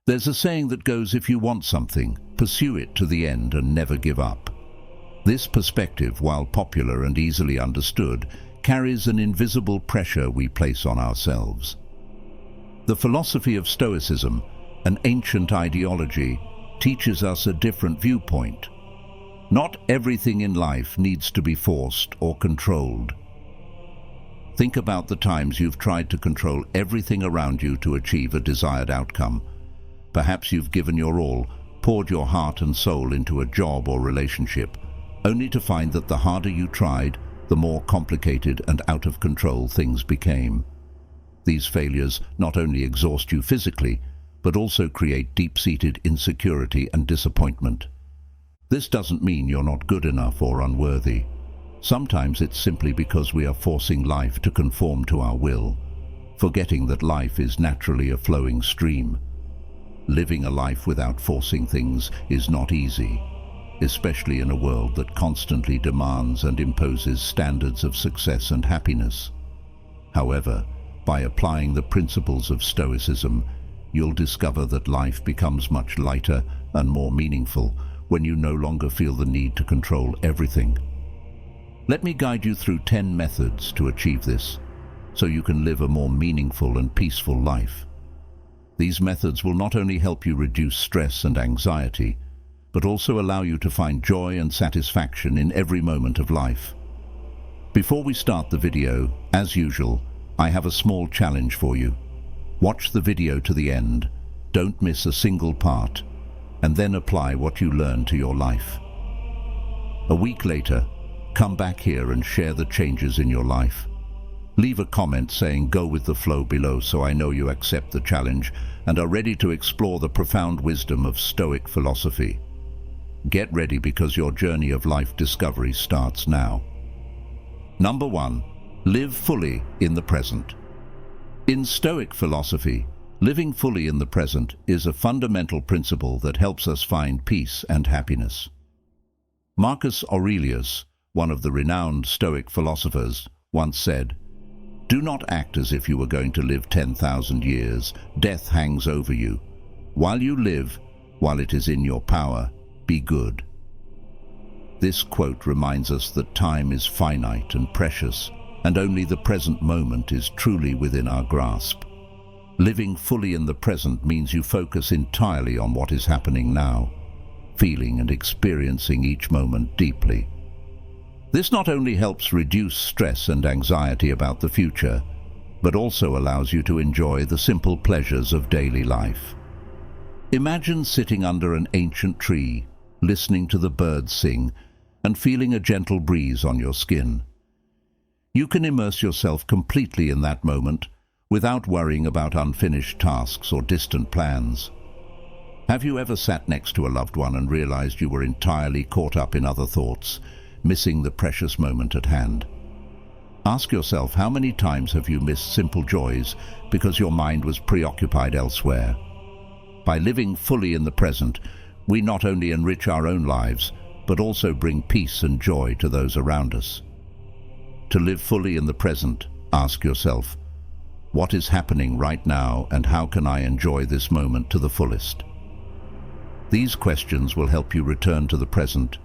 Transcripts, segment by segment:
There's a saying that goes, if you want something, pursue it to the end and never give up. This perspective, while popular and easily understood, carries an invisible pressure we place on ourselves. The philosophy of Stoicism, an ancient ideology, teaches us a different viewpoint. Not everything in life needs to be forced or controlled. Think about the times you've tried to control everything around you to achieve a desired outcome. Perhaps you've given your all, poured your heart and soul into a job or relationship, only to find that the harder you tried, the more complicated and out of control things became. These failures not only exhaust you physically, but also create deep-seated insecurity and disappointment. This doesn't mean you're not good enough or unworthy. Sometimes it's simply because we are forcing life to conform to our will, forgetting that life is naturally a flowing stream. Living a life without forcing things is not easy, especially in a world that constantly demands and imposes standards of success and happiness. However, by applying the principles of Stoicism, you'll discover that life becomes much lighter and more meaningful when you no longer feel the need to control everything. Let me guide you through 10 methods to achieve this, so you can live a more meaningful and peaceful life. These methods will not only help you reduce stress and anxiety, but also allow you to find joy and satisfaction in every moment of life. Before we start the video, as usual, I have a small challenge for you. Watch the video to the end, don't miss a single part, and then apply what you learn to your life. A week later, come back here and share the changes in your life. Leave a comment saying "go with the flow" below so I know you accept the challenge and are ready to explore the profound wisdom of Stoic philosophy. Get ready, because your journey of life discovery starts now. Number 1. Live fully in the present. In Stoic philosophy, living fully in the present is a fundamental principle that helps us find peace and happiness. Marcus Aurelius, one of the renowned Stoic philosophers, once said, "Do not act as if you were going to live 10,000 years. Death hangs over you. While you live, while it is in your power, be good." This quote reminds us that time is finite and precious, and only the present moment is truly within our grasp. Living fully in the present means you focus entirely on what is happening now, feeling and experiencing each moment deeply. This not only helps reduce stress and anxiety about the future, but also allows you to enjoy the simple pleasures of daily life. Imagine sitting under an ancient tree, listening to the birds sing, and feeling a gentle breeze on your skin. You can immerse yourself completely in that moment without worrying about unfinished tasks or distant plans. Have you ever sat next to a loved one and realized you were entirely caught up in other thoughts, missing the precious moment at hand? Ask yourself, how many times have you missed simple joys because your mind was preoccupied elsewhere? By living fully in the present, we not only enrich our own lives, but also bring peace and joy to those around us. To live fully in the present, ask yourself, what is happening right now and how can I enjoy this moment to the fullest? These questions will help you return to the present,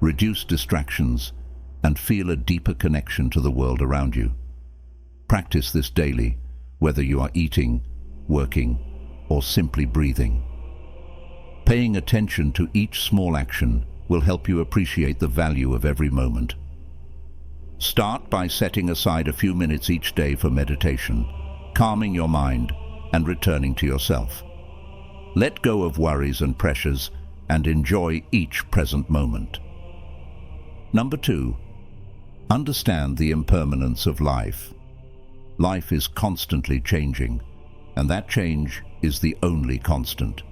reduce distractions, and feel a deeper connection to the world around you. Practice this daily, whether you are eating, working, or simply breathing. Paying attention to each small action will help you appreciate the value of every moment. Start by setting aside a few minutes each day for meditation, calming your mind and returning to yourself. Let go of worries and pressures and enjoy each present moment. Number 2. Understand the impermanence of life. Life is constantly changing, and that change is the only constant.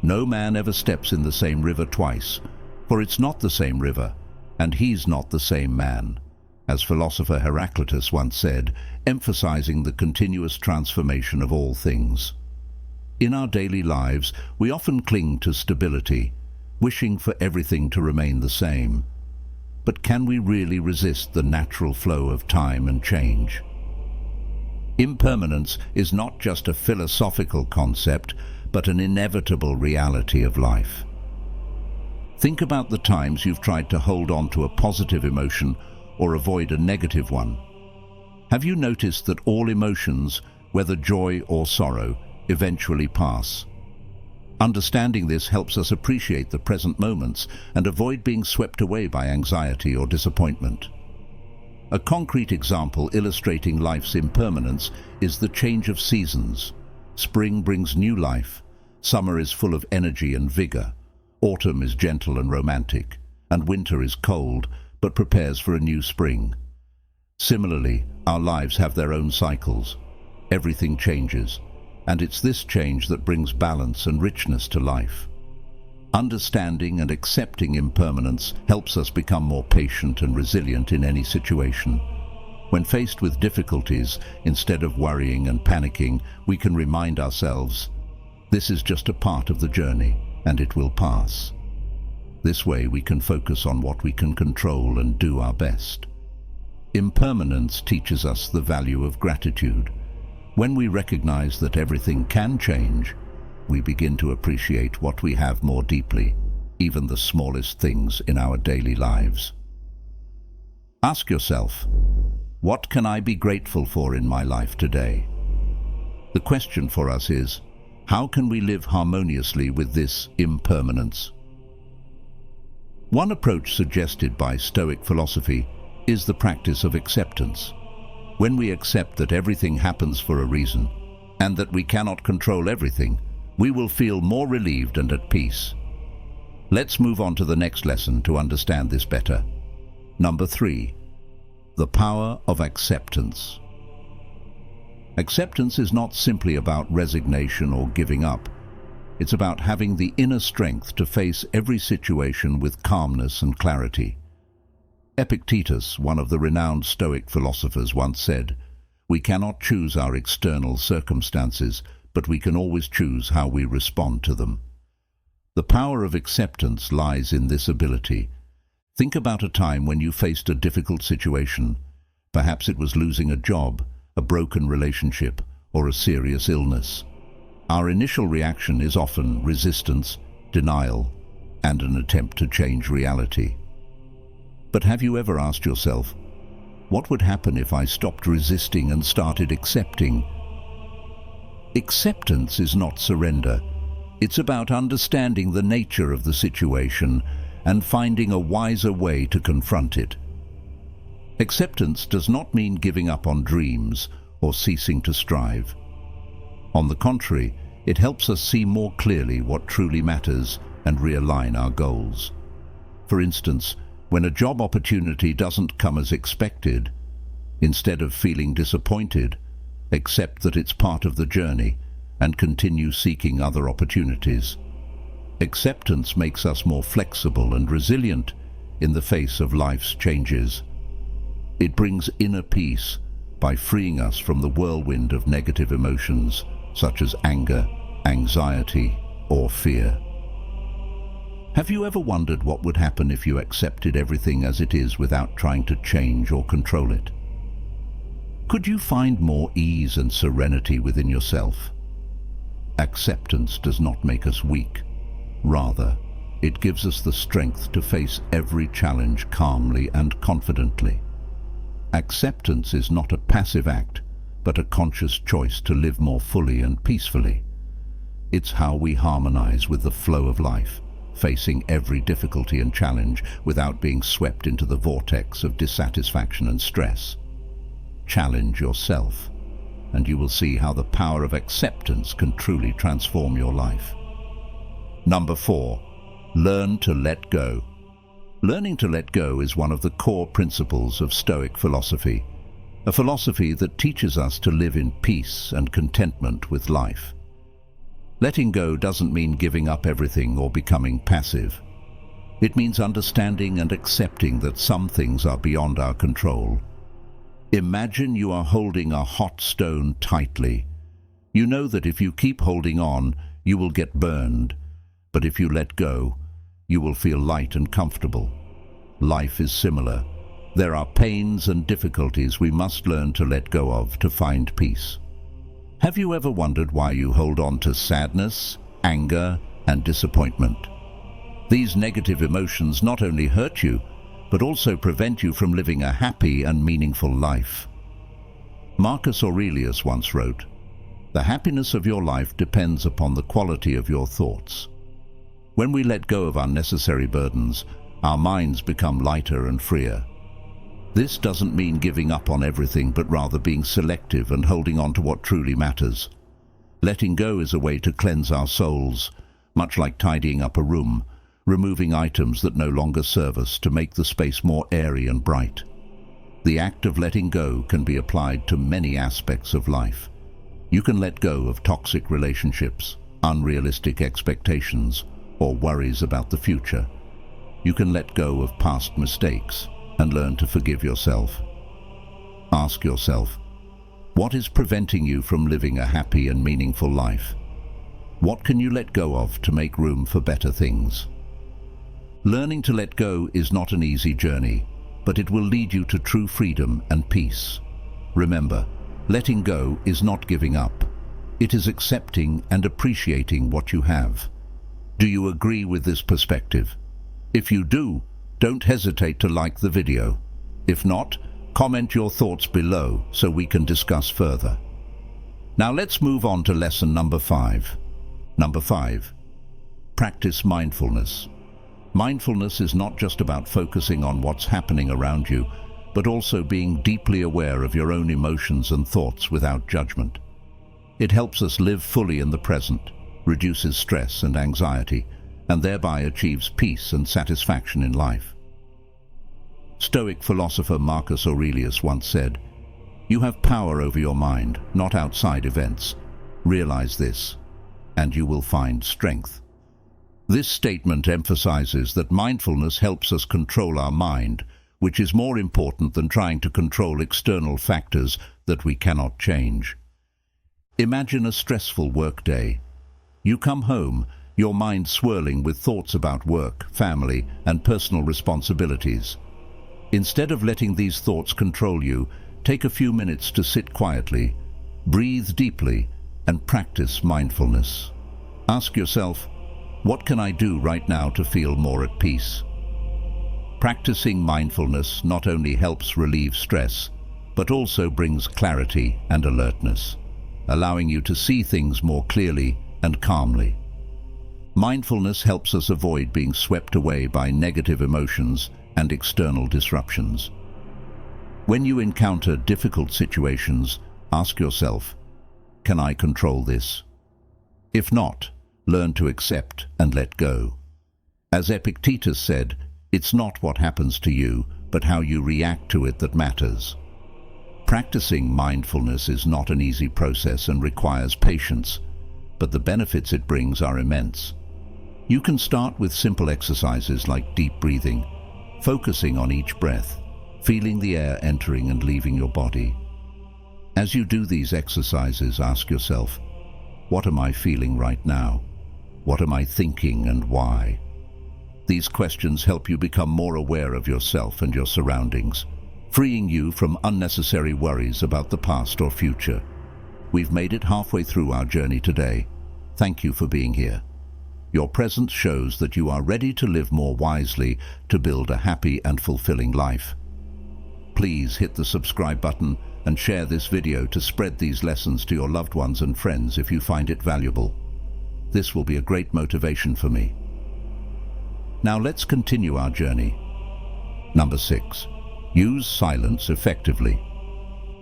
No man ever steps in the same river twice, for it's not the same river, and he's not the same man, as philosopher Heraclitus once said, emphasizing the continuous transformation of all things. In our daily lives, we often cling to stability, wishing for everything to remain the same. But can we really resist the natural flow of time and change? Impermanence is not just a philosophical concept, but an inevitable reality of life. Think about the times you've tried to hold on to a positive emotion or avoid a negative one. Have you noticed that all emotions, whether joy or sorrow, eventually pass? Understanding this helps us appreciate the present moments and avoid being swept away by anxiety or disappointment. A concrete example illustrating life's impermanence is the change of seasons. Spring brings new life, summer is full of energy and vigor, autumn is gentle and romantic, and winter is cold but prepares for a new spring. Similarly, our lives have their own cycles. Everything changes, and it's this change that brings balance and richness to life. Understanding and accepting impermanence helps us become more patient and resilient in any situation. When faced with difficulties, instead of worrying and panicking, we can remind ourselves, this is just a part of the journey, and it will pass. This way we can focus on what we can control and do our best. Impermanence teaches us the value of gratitude. When we recognize that everything can change, we begin to appreciate what we have more deeply, even the smallest things in our daily lives. Ask yourself, what can I be grateful for in my life today? The question for us is, how can we live harmoniously with this impermanence? One approach suggested by Stoic philosophy is the practice of acceptance. When we accept that everything happens for a reason, and that we cannot control everything, we will feel more relieved and at peace. Let's move on to the next lesson to understand this better. Number 3, the power of acceptance. Acceptance is not simply about resignation or giving up. It's about having the inner strength to face every situation with calmness and clarity. Epictetus, one of the renowned Stoic philosophers, once said, "We cannot choose our external circumstances, but we can always choose how we respond to them." The power of acceptance lies in this ability. Think about a time when you faced a difficult situation. Perhaps it was losing a job, a broken relationship, or a serious illness. Our initial reaction is often resistance, denial, and an attempt to change reality. But have you ever asked yourself, what would happen if I stopped resisting and started accepting? Acceptance is not surrender. It's about understanding the nature of the situation and finding a wiser way to confront it. Acceptance does not mean giving up on dreams or ceasing to strive. On the contrary, it helps us see more clearly what truly matters and realign our goals. For instance, when a job opportunity doesn't come as expected, instead of feeling disappointed, accept that it's part of the journey and continue seeking other opportunities. Acceptance makes us more flexible and resilient in the face of life's changes. It brings inner peace by freeing us from the whirlwind of negative emotions such as anger, anxiety, or fear. Have you ever wondered what would happen if you accepted everything as it is without trying to change or control it? Could you find more ease and serenity within yourself? Acceptance does not make us weak. Rather, it gives us the strength to face every challenge calmly and confidently. Acceptance is not a passive act, but a conscious choice to live more fully and peacefully. It's how we harmonize with the flow of life, facing every difficulty and challenge without being swept into the vortex of dissatisfaction and stress. Challenge yourself, and you will see how the power of acceptance can truly transform your life. Number 4, learn to let go. Learning to let go is one of the core principles of Stoic philosophy, a philosophy that teaches us to live in peace and contentment with life. Letting go doesn't mean giving up everything or becoming passive. It means understanding and accepting that some things are beyond our control. Imagine you are holding a hot stone tightly. You know that if you keep holding on, you will get burned, but if you let go, you will feel light and comfortable. Life is similar. There are pains and difficulties we must learn to let go of to find peace. Have you ever wondered why you hold on to sadness, anger, and disappointment. These negative emotions not only hurt you, but also prevent you from living a happy and meaningful life. Marcus Aurelius once wrote, "The happiness of your life depends upon the quality of your thoughts." When we let go of unnecessary burdens, our minds become lighter and freer. This doesn't mean giving up on everything, but rather being selective and holding on to what truly matters. Letting go is a way to cleanse our souls, much like tidying up a room, removing items that no longer serve us to make the space more airy and bright. The act of letting go can be applied to many aspects of life. You can let go of toxic relationships, unrealistic expectations, or worries about the future. You can let go of past mistakes and learn to forgive yourself. Ask yourself, what is preventing you from living a happy and meaningful life? What can you let go of to make room for better things? Learning to let go is not an easy journey, but it will lead you to true freedom and peace. Remember, letting go is not giving up. It is accepting and appreciating what you have. Do you agree with this perspective? If you do, don't hesitate to like the video. If not, comment your thoughts below so we can discuss further. Now let's move on to lesson number 5. Number 5. Practice mindfulness. Mindfulness is not just about focusing on what's happening around you, but also being deeply aware of your own emotions and thoughts without judgment. It helps us live fully in the present, reduces stress and anxiety, and thereby achieves peace and satisfaction in life. Stoic philosopher Marcus Aurelius once said, "You have power over your mind, not outside events. Realize this, and you will find strength." This statement emphasizes that mindfulness helps us control our mind, which is more important than trying to control external factors that we cannot change. Imagine a stressful workday. You come home, your mind swirling with thoughts about work, family, and personal responsibilities. Instead of letting these thoughts control you, take a few minutes to sit quietly, breathe deeply, and practice mindfulness. Ask yourself, what can I do right now to feel more at peace? Practicing mindfulness not only helps relieve stress, but also brings clarity and alertness, allowing you to see things more clearly and calmly. Mindfulness helps us avoid being swept away by negative emotions and external disruptions. When you encounter difficult situations, ask yourself, can I control this? If not, learn to accept and let go. As Epictetus said, it's not what happens to you, but how you react to it that matters. Practicing mindfulness is not an easy process and requires patience, but the benefits it brings are immense. You can start with simple exercises like deep breathing, focusing on each breath, feeling the air entering and leaving your body. As you do these exercises, ask yourself, what am I feeling right now? What am I thinking and why? These questions help you become more aware of yourself and your surroundings, freeing you from unnecessary worries about the past or future. We've made it halfway through our journey today. Thank you for being here. Your presence shows that you are ready to live more wisely to build a happy and fulfilling life. Please hit the subscribe button and share this video to spread these lessons to your loved ones and friends if you find it valuable. This will be a great motivation for me. Now let's continue our journey. Number 6. Use silence effectively.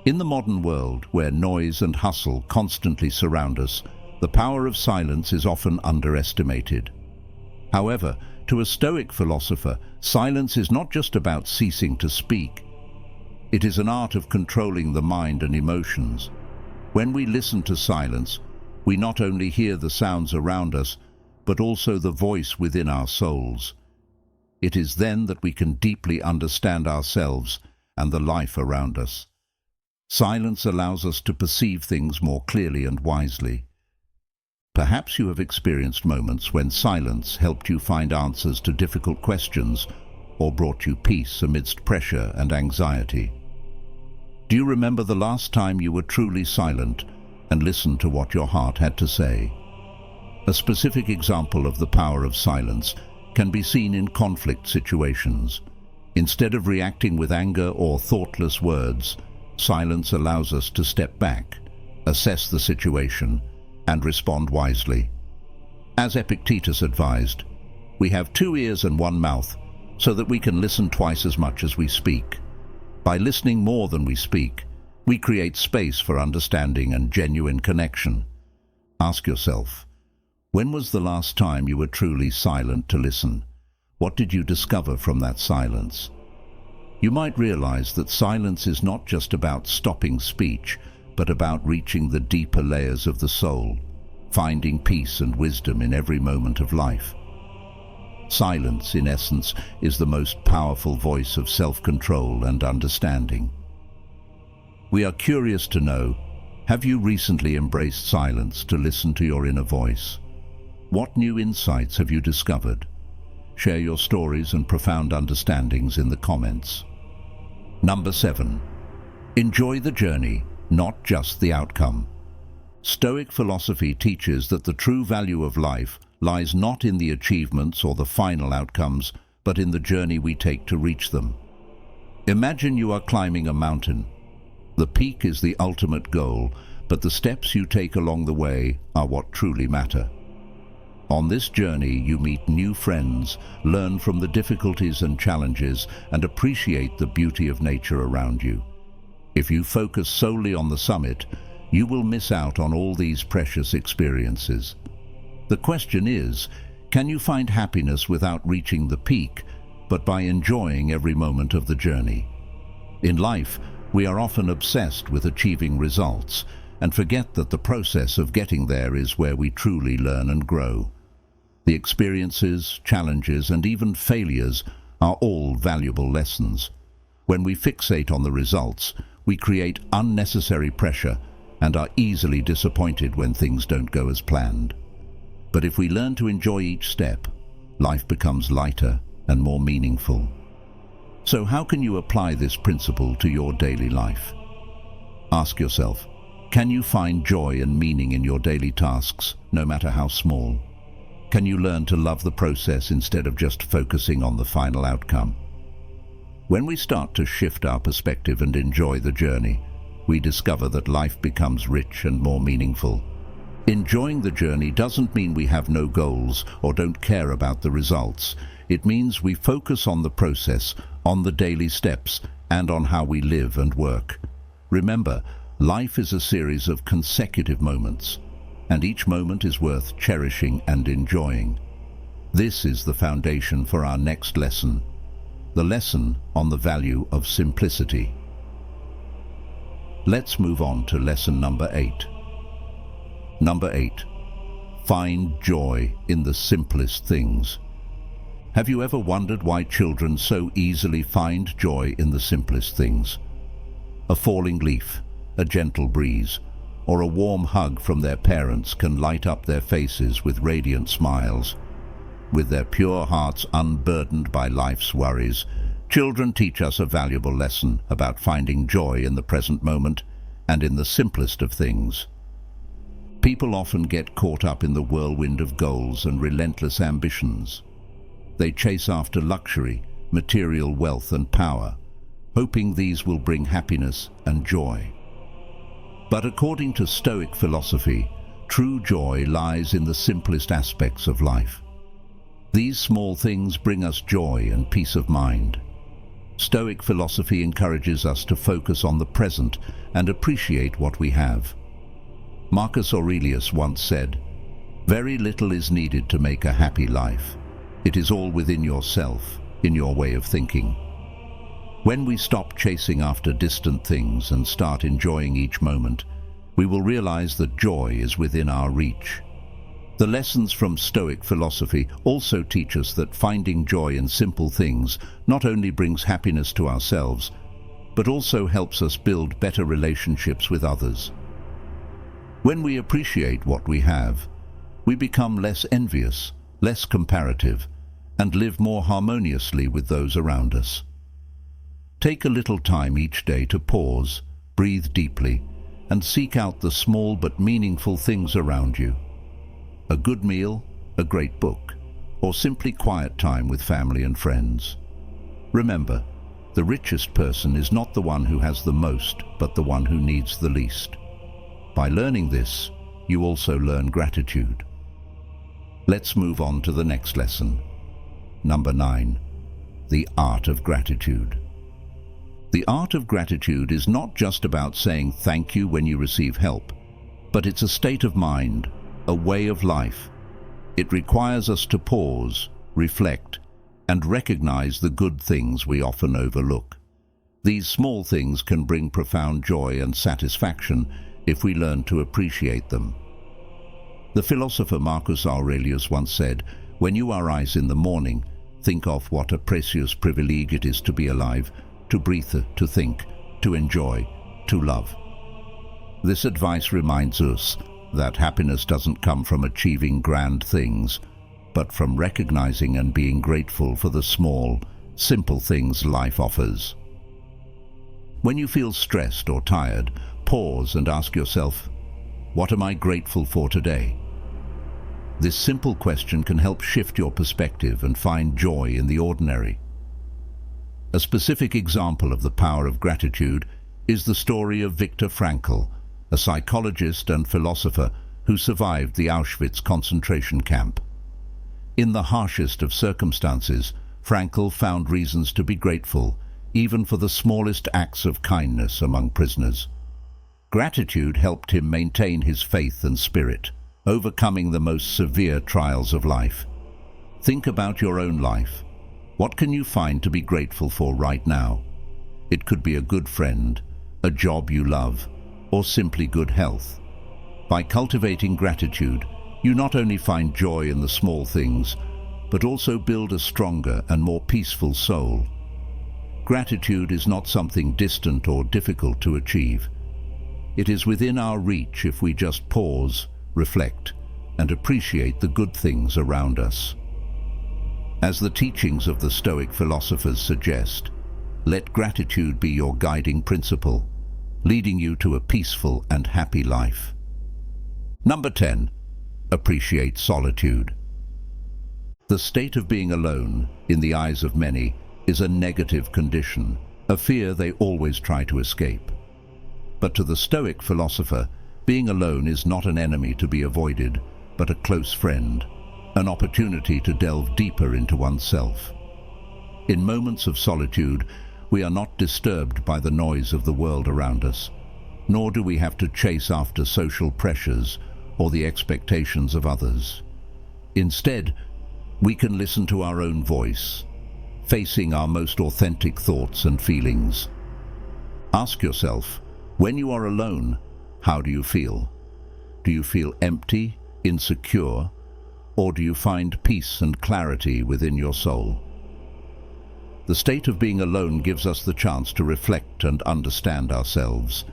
In the modern world, where noise and hustle constantly surround us, the power of silence is often underestimated. However, to a Stoic philosopher, silence is not just about ceasing to speak. It is an art of controlling the mind and emotions. When we listen to silence, we not only hear the sounds around us, but also the voice within our souls. It is then that we can deeply understand ourselves and the life around us. Silence allows us to perceive things more clearly and wisely. Perhaps you have experienced moments when silence helped you find answers to difficult questions or brought you peace amidst pressure and anxiety. Do you remember the last time you were truly silent and listened to what your heart had to say? A specific example of the power of silence can be seen in conflict situations. Instead of reacting with anger or thoughtless words, silence allows us to step back, assess the situation, and respond wisely. As Epictetus advised, we have 2 ears and 1 mouth, so that we can listen twice as much as we speak. By listening more than we speak, we create space for understanding and genuine connection. Ask yourself, when was the last time you were truly silent to listen? What did you discover from that silence? You might realize that silence is not just about stopping speech, but about reaching the deeper layers of the soul, finding peace and wisdom in every moment of life. Silence, in essence, is the most powerful voice of self-control and understanding. We are curious to know, have you recently embraced silence to listen to your inner voice? What new insights have you discovered? Share your stories and profound understandings in the comments. Number 7. Enjoy the journey, not just the outcome. Stoic philosophy teaches that the true value of life lies not in the achievements or the final outcomes, but in the journey we take to reach them. Imagine you are climbing a mountain. The peak is the ultimate goal, but the steps you take along the way are what truly matter. On this journey, you meet new friends, learn from the difficulties and challenges, and appreciate the beauty of nature around you. If you focus solely on the summit, you will miss out on all these precious experiences. The question is, can you find happiness without reaching the peak, but by enjoying every moment of the journey? In life, we are often obsessed with achieving results, and forget that the process of getting there is where we truly learn and grow. The experiences, challenges, and even failures are all valuable lessons. When we fixate on the results, we create unnecessary pressure and are easily disappointed when things don't go as planned. But if we learn to enjoy each step, life becomes lighter and more meaningful. So how can you apply this principle to your daily life? Ask yourself, can you find joy and meaning in your daily tasks, no matter how small? Can you learn to love the process instead of just focusing on the final outcome? When we start to shift our perspective and enjoy the journey, we discover that life becomes rich and more meaningful. Enjoying the journey doesn't mean we have no goals or don't care about the results. It means we focus on the process, on the daily steps, and on how we live and work. Remember, life is a series of consecutive moments, and each moment is worth cherishing and enjoying. This is the foundation for our next lesson, the lesson on the value of simplicity. Let's move on to lesson number 8. Number 8. Find joy in the simplest things. Have you ever wondered why children so easily find joy in the simplest things? A falling leaf, a gentle breeze, or a warm hug from their parents can light up their faces with radiant smiles. With their pure hearts unburdened by life's worries, children teach us a valuable lesson about finding joy in the present moment and in the simplest of things. People often get caught up in the whirlwind of goals and relentless ambitions. They chase after luxury, material wealth and power, hoping these will bring happiness and joy. But according to Stoic philosophy, true joy lies in the simplest aspects of life. These small things bring us joy and peace of mind. Stoic philosophy encourages us to focus on the present and appreciate what we have. Marcus Aurelius once said, "Very little is needed to make a happy life. It is all within yourself, in your way of thinking." When we stop chasing after distant things and start enjoying each moment, we will realize that joy is within our reach. The lessons from Stoic philosophy also teach us that finding joy in simple things not only brings happiness to ourselves, but also helps us build better relationships with others. When we appreciate what we have, we become less envious, less comparative, and live more harmoniously with those around us. Take a little time each day to pause, breathe deeply, and seek out the small but meaningful things around you. a good meal, a great book, or simply quiet time with family and friends. Remember, the richest person is not the one who has the most, but the one who needs the least. By learning this, you also learn gratitude. Let's move on to the next lesson. Number 9. The art of gratitude. The art of gratitude is not just about saying thank you when you receive help, but it's a state of mind, a way of life. It requires us to pause, reflect, and recognize the good things we often overlook. These small things can bring profound joy and satisfaction if we learn to appreciate them. The philosopher Marcus Aurelius once said, "When you arise in the morning, think of what a precious privilege it is to be alive, to breathe, to think, to enjoy, to love." This advice reminds us that happiness doesn't come from achieving grand things, but from recognizing and being grateful for the small, simple things life offers. When you feel stressed or tired, pause and ask yourself, what am I grateful for today? This simple question can help shift your perspective and find joy in the ordinary. A specific example of the power of gratitude is the story of Viktor Frankl, a psychologist and philosopher who survived the Auschwitz concentration camp. In the harshest of circumstances, Frankl found reasons to be grateful, even for the smallest acts of kindness among prisoners. Gratitude helped him maintain his faith and spirit, overcoming the most severe trials of life. Think about your own life. What can you find to be grateful for right now? It could be a good friend, a job you love, or simply good health. By cultivating gratitude, you not only find joy in the small things, but also build a stronger and more peaceful soul. Gratitude is not something distant or difficult to achieve. It is within our reach if we just pause, reflect, and appreciate the good things around us. As the teachings of the Stoic philosophers suggest, let gratitude be your guiding principle, leading you to a peaceful and happy life. Number 10. Appreciate solitude. The state of being alone, in the eyes of many, is a negative condition, a fear they always try to escape. But to the Stoic philosopher, being alone is not an enemy to be avoided, but a close friend, an opportunity to delve deeper into oneself. In moments of solitude, we are not disturbed by the noise of the world around us, nor do we have to chase after social pressures or the expectations of others. Instead, we can listen to our own voice, facing our most authentic thoughts and feelings. Ask yourself, when you are alone, how do you feel? Do you feel empty, insecure, or do you find peace and clarity within your soul? The state of being alone gives us the chance to reflect and understand ourselves.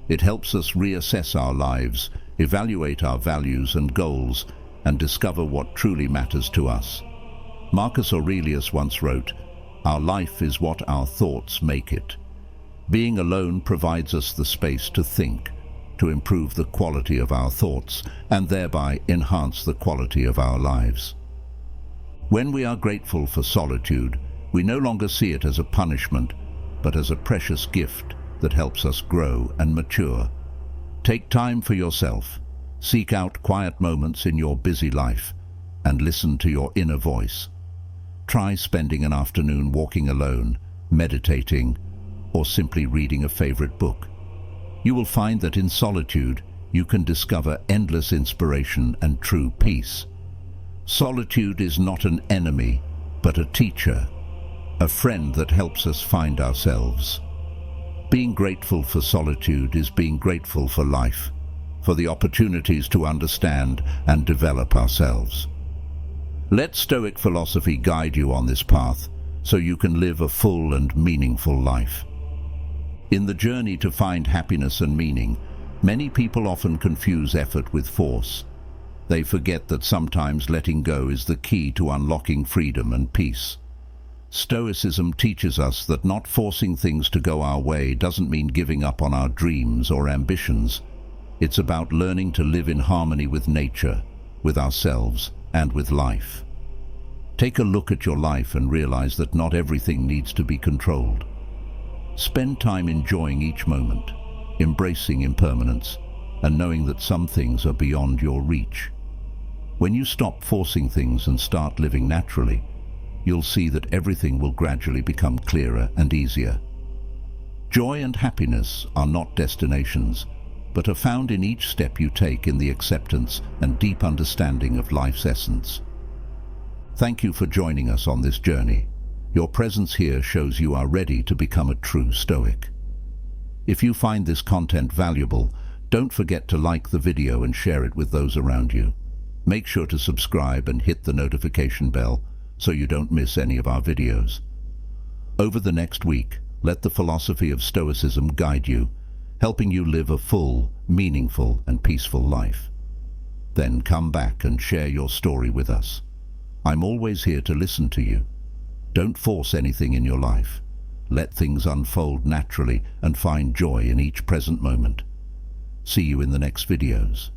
It helps us reassess our lives, evaluate our values and goals, and discover what truly matters to us. Marcus Aurelius once wrote, "Our life is what our thoughts make it." Being alone provides us the space to think, to improve the quality of our thoughts, and thereby enhance the quality of our lives. When we are grateful for solitude, we no longer see it as a punishment, but as a precious gift that helps us grow and mature. Take time for yourself, seek out quiet moments in your busy life, and listen to your inner voice. Try spending an afternoon walking alone, meditating, or simply reading a favorite book. You will find that in solitude, you can discover endless inspiration and true peace. Solitude is not an enemy, but a teacher, a friend that helps us find ourselves. Being grateful for solitude is being grateful for life, for the opportunities to understand and develop ourselves. Let Stoic philosophy guide you on this path so you can live a full and meaningful life. In the journey to find happiness and meaning, many people often confuse effort with force. They forget that sometimes letting go is the key to unlocking freedom and peace. Stoicism teaches us that not forcing things to go our way doesn't mean giving up on our dreams or ambitions. It's about learning to live in harmony with nature, with ourselves, and with life. Take a look at your life and realize that not everything needs to be controlled. Spend time enjoying each moment, embracing impermanence, and knowing that some things are beyond your reach. When you stop forcing things and start living naturally, you'll see that everything will gradually become clearer and easier. Joy and happiness are not destinations, but are found in each step you take in the acceptance and deep understanding of life's essence. Thank you for joining us on this journey. Your presence here shows you are ready to become a true Stoic. If you find this content valuable, don't forget to like the video and share it with those around you. Make sure to subscribe and hit the notification bell so you don't miss any of our videos. Over the next week, let the philosophy of Stoicism guide you, helping you live a full, meaningful, and peaceful life. Then come back and share your story with us. I'm always here to listen to you. Don't force anything in your life. Let things unfold naturally and find joy in each present moment. See you in the next videos.